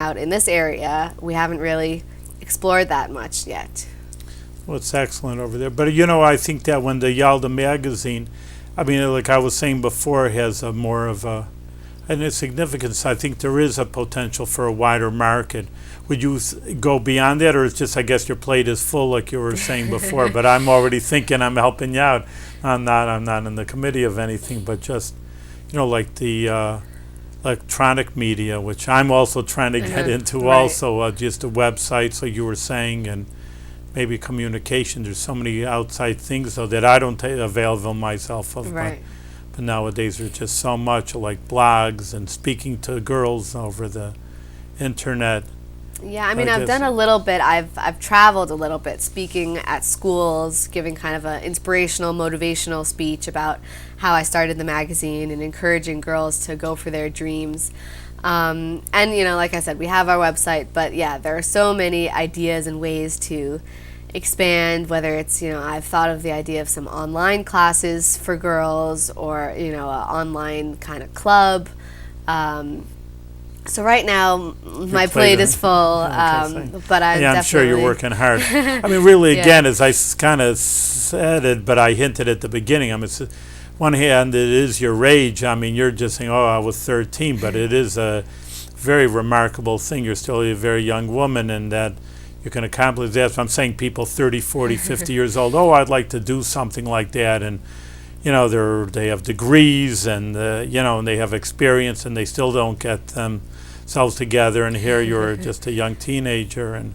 out in this area. We haven't really explored that much yet. Well, it's excellent over there. But I think that when the Yalda Magazine, I mean, like I was saying before, has a more of a significance. I think there is a potential for a wider market. Would you go beyond that, or it's just, I guess your plate is full, like you were saying before? But I'm already thinking I'm helping you out. I'm not in the committee of anything, but just, like the electronic media, which I'm also trying to get into. Right. Also, just a website, so you were saying, and maybe communication. There's so many outside things, though, that I don't avail myself of. Right. But nowadays there's just so much, like blogs and speaking to girls over the internet. Yeah, I mean, I've done a little bit. I've traveled a little bit, speaking at schools, giving kind of an inspirational, motivational speech about how I started the magazine and encouraging girls to go for their dreams. And, like I said, we have our website, but yeah, there are so many ideas and ways to expand, whether it's, I've thought of the idea of some online classes for girls or, an online kind of club. So right now, my plate is full, but I'm sure you're working hard. I mean, really, again, as I kind of said it, but I hinted at the beginning, one hand, it is your age. I mean, you're just saying, I was 13, but it is a very remarkable thing. You're still a very young woman, and that you can accomplish that. So I'm saying people 30, 40, 50 years old, I'd like to do something like that, and they have degrees, and and they have experience, and they still don't get themselves together. And here you're just a young teenager, and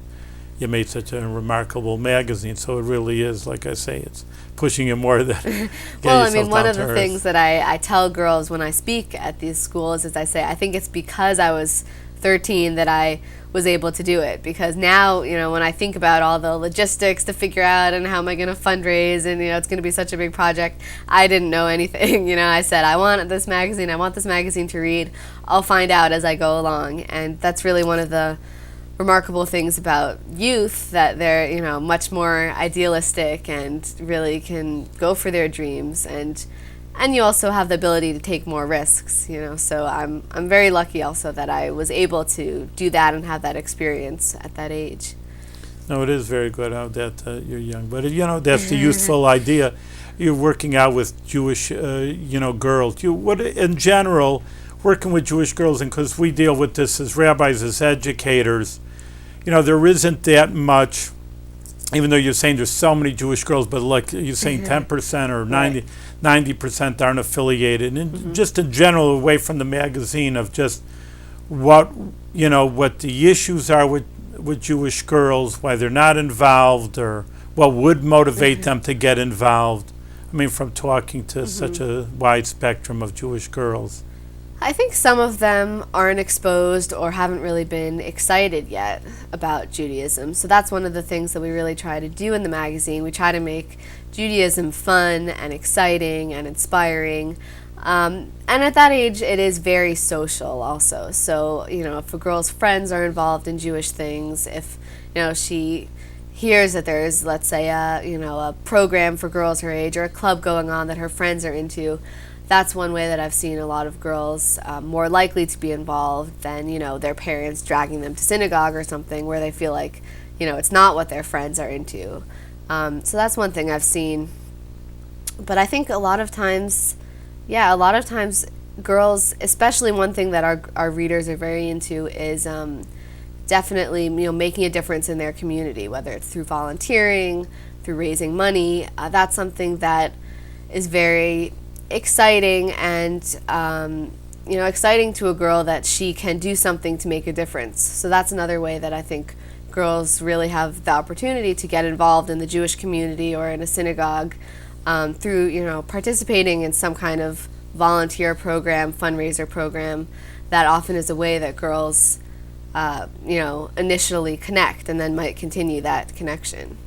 you made such a remarkable magazine. So it really is, like I say, it's pushing you more than. Well, I mean, one of the things that I tell girls when I speak at these schools is I say I think it's because I was 13 that I was able to do it, because now, when I think about all the logistics to figure out and how am I going to fundraise, and, it's going to be such a big project, I didn't know anything. I said, I want this magazine to read. I'll find out as I go along. And that's really one of the remarkable things about youth, that they're, much more idealistic and really can go for their dreams. And you also have the ability to take more risks, So I'm very lucky also that I was able to do that and have that experience at that age. No, it is very good how that you're young. But, that's the youthful idea. You're working out with Jewish, girls. What in general, working with Jewish girls, and because we deal with this as rabbis, as educators, there isn't that much. Even though you're saying there's so many Jewish girls, but like you're saying 10% or 90% aren't affiliated. And just in general, away from the magazine, of just what the issues are with Jewish girls, why they're not involved, or what would motivate them to get involved. I mean, from talking to such a wide spectrum of Jewish girls. I think some of them aren't exposed or haven't really been excited yet about Judaism. So that's one of the things that we really try to do in the magazine. We try to make Judaism fun and exciting and inspiring. And at that age, it is very social also. So, if a girl's friends are involved in Jewish things, if, she hears that there's, let's say, a program for girls her age or a club going on that her friends are into, that's one way that I've seen a lot of girls more likely to be involved than, their parents dragging them to synagogue or something where they feel like, it's not what their friends are into. So that's one thing I've seen. But I think a lot of times girls, especially one thing that our readers are very into is definitely, making a difference in their community, whether it's through volunteering, through raising money. That's something that is very exciting and exciting to a girl, that she can do something to make a difference. So that's another way that I think girls really have the opportunity to get involved in the Jewish community or in a synagogue through participating in some kind of volunteer program, fundraiser program. That often is a way that girls initially connect and then might continue that connection.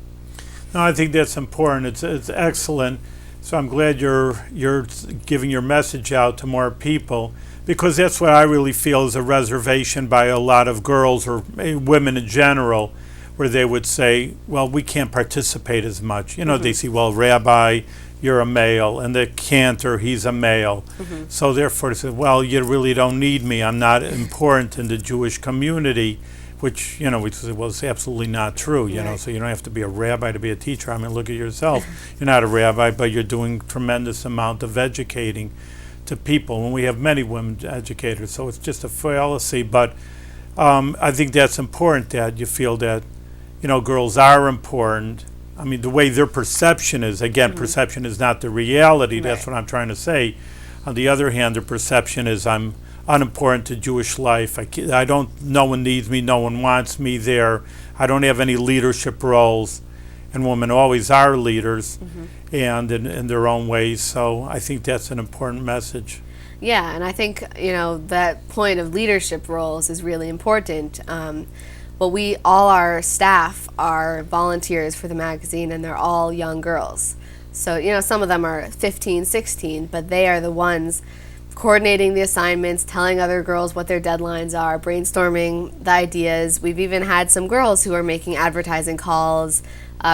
No, I think that's important. It's excellent. So I'm glad you're giving your message out to more people, because that's what I really feel is a reservation by a lot of girls or women in general, where they would say, well, we can't participate as much. They see, well, rabbi, you're a male, and the cantor, he's a male. So therefore, they said, well, you really don't need me. I'm not important in the Jewish community, which, we said, well, it's absolutely not true, Right. So you don't have to be a rabbi to be a teacher. I mean, look at yourself. You're not a rabbi, but you're doing tremendous amount of educating to people, and we have many women educators, so it's just a fallacy. But I think that's important, that you feel that, girls are important. I mean, the way their perception is, again, perception is not the reality. That's Right. what I'm trying to say. On the other hand, their perception is I'm unimportant to Jewish life. I don't, no one needs me, no one wants me there. I don't have any leadership roles. And women always are leaders, and in their own ways. So I think that's an important message. Yeah, and I think, that point of leadership roles is really important. Well, all our staff are volunteers for the magazine, and they're all young girls. So, some of them are 15, 16, but they are the ones coordinating the assignments, telling other girls what their deadlines are, brainstorming the ideas. We've even had some girls who are making advertising calls,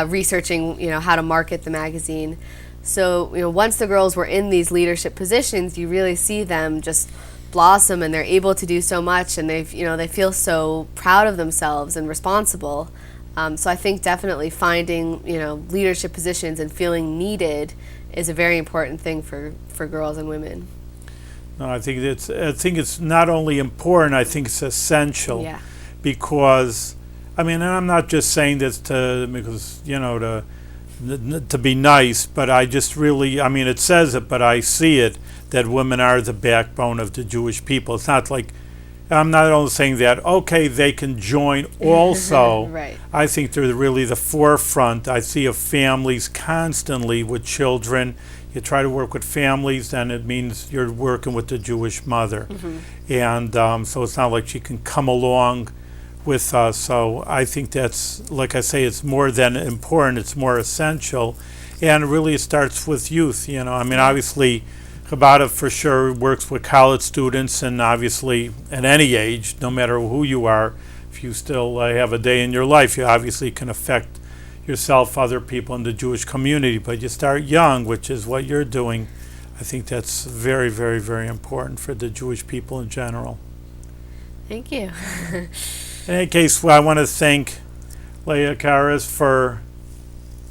researching, how to market the magazine. So, once the girls were in these leadership positions, you really see them just blossom, and they're able to do so much, and they feel so proud of themselves and responsible. So I think definitely finding, leadership positions and feeling needed is a very important thing for girls and women. No, I think it's not only important, I think it's essential. Yeah. Because, and I'm not just saying this to be nice, but I just really, it says it, but I see it, that women are the backbone of the Jewish people. It's not like, I'm not only saying that, okay, they can join also. Right. I think they're really the forefront. I see of families constantly with children. You try to work with families, then it means you're working with the Jewish mother. And so it's not like she can come along with us. So I think that's, like I say, it's more than important, it's more essential. And really it starts with youth, obviously Chabad for sure works with college students, and obviously at any age, no matter who you are, if you still have a day in your life, you obviously can affect yourself, other people in the Jewish community. But you start young, which is what you're doing. I think that's very, very, very important for the Jewish people in general. Thank you. In any case, I want to thank Leah Caras for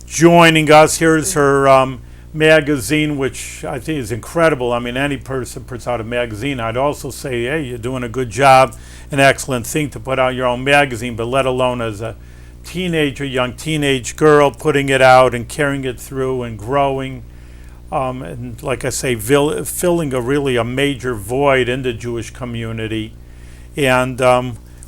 joining us. Here's her magazine, which I think is incredible. Any person puts out a magazine, I'd also say, hey, you're doing a good job, an excellent thing to put out your own magazine, but let alone as a young teenage girl, putting it out and carrying it through and growing. And like I say, filling a major void in the Jewish community. And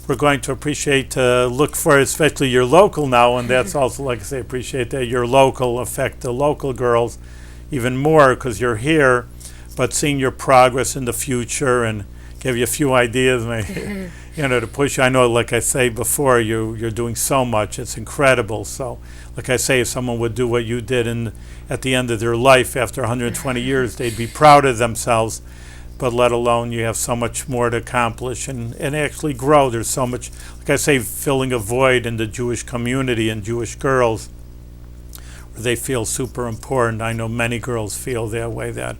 we're going to appreciate, look for especially your local now, and that's also, like I say, appreciate that your local affect the local girls even more because you're here, but seeing your progress in the future and give you a few ideas, to push you. I know, like I say before, you're doing so much. It's incredible. So, like I say, if someone would do what you did at the end of their life after 120 years, they'd be proud of themselves. But let alone you have so much more to accomplish and actually grow. There's so much, like I say, filling a void in the Jewish community and Jewish girls where they feel super important. I know many girls feel that way, that,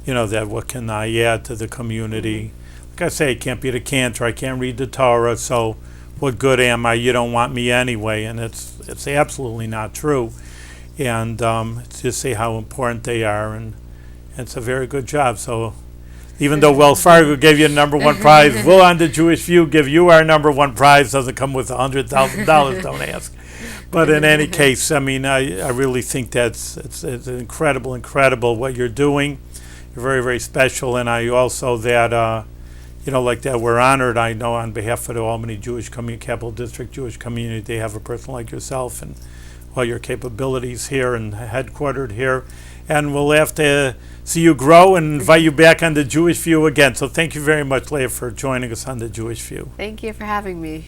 that what can I add to the community? Like I say, I can't be the cantor, I can't read the Torah, so what good am I? You don't want me anyway. And it's absolutely not true. And just say how important they are, and it's a very good job. So even though Wells Fargo gave you the number one prize, we'll on the Jewish View give you our number one prize. Doesn't come with $100,000, don't ask. But in any case, I really think it's incredible what you're doing. You're very, very special, and I also that like that we're honored. I know on behalf of the Albany Jewish Capital District Jewish community, they have a person like yourself and all your capabilities here and headquartered here. And we'll have to see you grow and invite you back on the Jewish View again. So thank you very much, Leah, for joining us on the Jewish View. Thank you for having me.